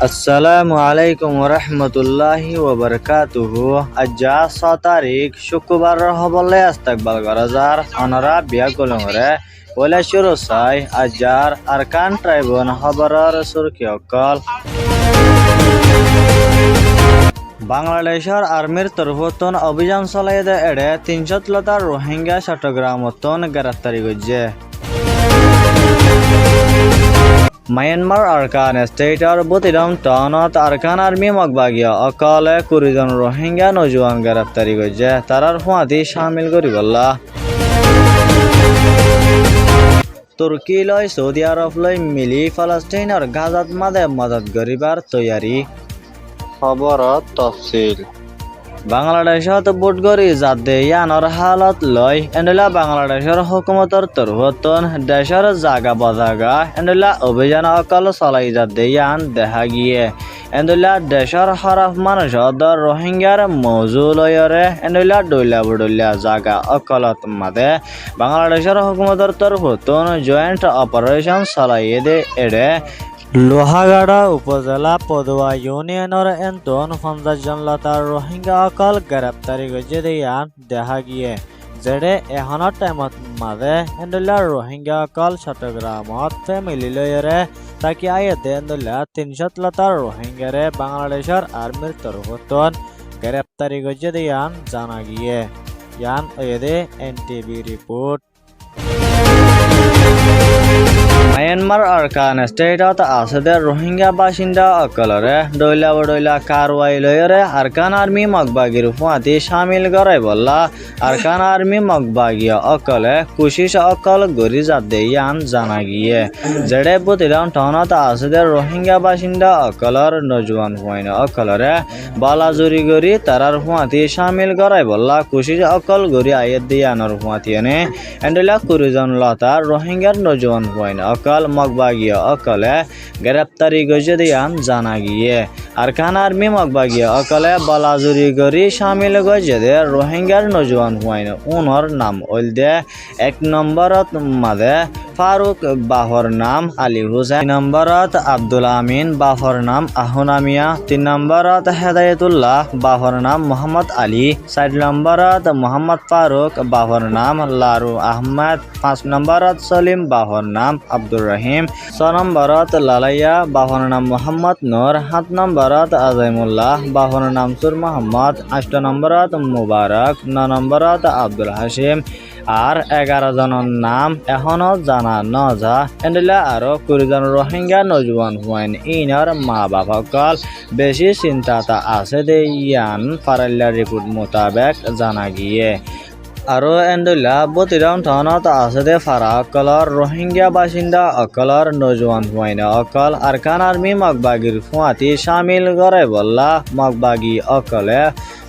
আসসালামু আলাইকুম ওরহমতুল্লাহি ওবরকাতুহু। আজ 6 তারিখ শুক্রবার হবলে ইস্তেকবাল গরজার অনরা বিয়া কলমরে পয়লা শুরু চাই আজার আরকান ট্রাইবন খবরের সুরকি অকল। বাংলাদেশের আর্মির তরফতন অভিযান চলাই দে এড়ে 300 রোহিঙ্গা চট্টগ্রামতন গ্রেফতারি করছে। মায়ানমার আরকান স্টেটর বতিরাম টাউনত আরকান আর্মি মগবাগিয়া অকলে 20 জন রোহিঙ্গা নজওয়ান গ্রেফতারি করছে। তারার হুয়াতি শামিল করিবল্লা। তুর্কি লয় সৌদি আরব লয় মিলি ফলস্তিনের গাজাত মাদে মদত করিবার তৈয়ারি। খবরত তফসিল বাংলাদেশত বুটগরি জাদে ইয়ানর হালত লয় এন্ডলা বাংলাদেশের হুকুমতর তরফতন দেশের জাগা বজাগা এন্ডলা অভিযান অকল চলাই জাদে ইয়ান দেখা গিয়ে এন্ডলা দেশের হরফ মানুষদের রোহিঙ্গার মৌজু লয়রে এন্ডলা ডইলা বুডইলা জাগা অকলত মাদে বাংলাদেশের হুকুমতর তরফতন জয়েন্ট অপারেশন চলাই দে এড়ে লোহাগাড়া উপজেলা পদুয়া ইউনিয়নের এন্তন 50 জন লতার রোহিঙ্গা অকল গ্রেপ্তারি গজে দিয়ান দেখা গিয়ে যেড়ে এখনৰ টাইমত মাঝে এন্ডলা রোহিঙ্গা অকল চট্টগ্রামত ফ্যামিলি লয়রে তাকে আয়েতে এন্ডলা 300 লতার রোহিঙ্গারে বাংলাদেশের আর্মির তরফতন গ্রেপ্তারি গজে দিয়ান জানা গিয়ে ইয়ান ওয়েদে এনটিভি রিপোর্ট। মায়ানমার আরকান স্টেটত আছে রোহিঙ্গা বাসিন্দা অকলরে ডইলা বডইলা কারওয়াই লয়রে আরকান আর্মি মগবাগির ফুয়াতি শামিল করাই বললা। আরকান আর্মি মগবাগিয়া অকলে কুশিস অকল গরি জাদে ইয়ান জানা গিয়ে যেড়ে বতিরাম টাউনত আছে রোহিঙ্গা বাসিন্দা অকলর নজওয়ান হুয়াইন অকলরে বালাজুরি গরি তারার ফুয়াতি শামিল করাই বললা। কুশিস অকল গরি আয়ের দিয়ানর ফুয়াতি এনে এন্ডলা 20 জন লতার রোহিঙ্গার নজওয়ান হুয়াইন অকল মগবাগিয়া অকলে গ্রেপ্তারি গজে দিয়ান জানা গিয়ে আরকান আর্মি মগবাগিয়া অকলে বালাজুরি গরি শামিল গজে দে রোহিঙ্গার নজওয়ান হুয়াইন উনর নাম ওল দে 1 নম্বরত মাদে ফারুক বাহর নাম আলী হুসেন, 2 নম্বরত আব্দুল আমিন বাহর নাম আহুনা মিয়া, 3 নম্বরত হেদায়েতুল্লাহ বাহর নাম মোহাম্মদ আলী, 4 নম্বরত মোহাম্মদ ফারুক বাহর নাম লারু আহমদ, 5 নম্বরত সলিম বাহর নাম আব্দুর রহিম, 6 নম্বরত লালাইয়া বাহর নাম মোহাম্মদ নূর, 7 নম্বরত আজাইমুল্লাহ বাহর নাম সুর মোহাম্মদ, 8 নম্বরত মুবারক, 9 নম্বরত আব্দুল হাসিম আর 11 জনের নাম এখনো জানা নজা এন্ডলা আরো 20 জন রোহিঙ্গা নজওয়ান হুয়াইন ইনার মা বাপকল বেশি চিন্তাতা আছে দে ইয়ান ফারাল্লা রিপোর্ট মোতাবেক জানা গিয়ে। আরো এন্ডলা বতিরাম টাউনত আছে দে ফারা অকলর রোহিঙ্গা বাসিন্দা অকলর নজওয়ান হুয়াইন অকল আরকান আর্মি মগবাগির ফুয়াতি শামিল করে বললা। মগবাগি অকলে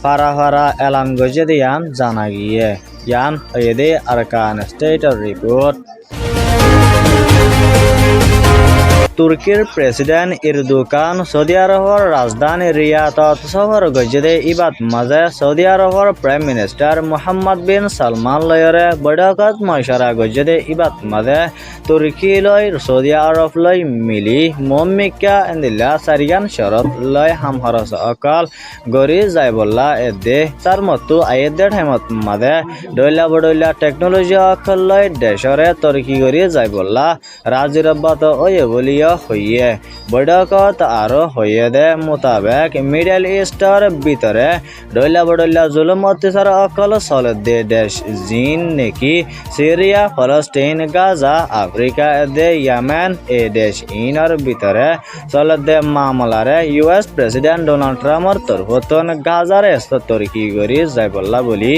ফারা ফারা এলান গজে দিয়ান জানা গিয়ে ইয়ান ওয়েদে আরকান স্টেটর রিপোর্ট। তুর্কির প্রেসিডেন্ট এরদোগান সৌদি আরবের রাজধানী রিয়াদত সফর গজে ইবাত মাঝে সৌদি আরবের prime minister Mohammed bin Salman লয়রে বৈঠকত মশারা গজে ইবাত মাঝে তুর্কি লয় সৌদি আরব লয় মিলি মমিকা এন্দিলা সারিগান শরত লয় হামহরস অকল গরি যাইবল্লা এদে তার মতো আয়েদের টাইমত মাঝে ডইলা বডইলা টেকনোলজি অকল লয় দেশরে তুর্কি গরি যাইবল্লা রাজিরব্বাত ওয়ে বলি হইয়ে বৈঠকত আরো হইয়ে দে মোতাবেক মিডল ইস্টর ভিতরে ডইলা বডইলা জুলুম অত্যাচার অকল চলে দে দেশ জিন নেকি সিরিয়া ফলস্তিন গাজা আফ্রিকা দে ইয়েমেন এ দেশ ইনর ভিতরে চলে দে মামলারে ইউএস প্রেসিডেন্ট ডোনাল্ড ট্রাম্পর তরফতন গাজার তুর্কি গরি যাইবল্লা বলি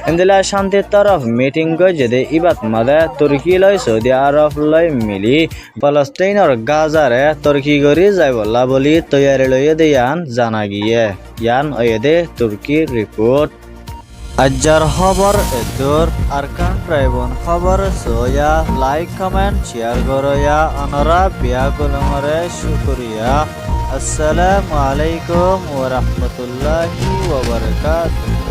এন্দিলা শান্তির তরফ মিটিং গজে দে ইবাত মাদে তুর্কি লয় সৌদি আরব লয় মিলি ফলস্তিনের গাজারে তুর্কি গরি যাইবল্লা বলি তৈয়ারি লইয়ে দিয়ান জানা গিয়ে ইয়ান ওয়েদে তুর্কি রিপোর্ট। আজ্জার খবর এদুর আরকান ট্রাইবন খবর সোয়া লাইক কমেন্ট শেয়ার করয়া অনরা বিয়া কলমরে শুকরিয়া। আসসালামু আলাইকুম ওয়া রাহমাতুল্লাহি ওয়া বারাকাতুহু।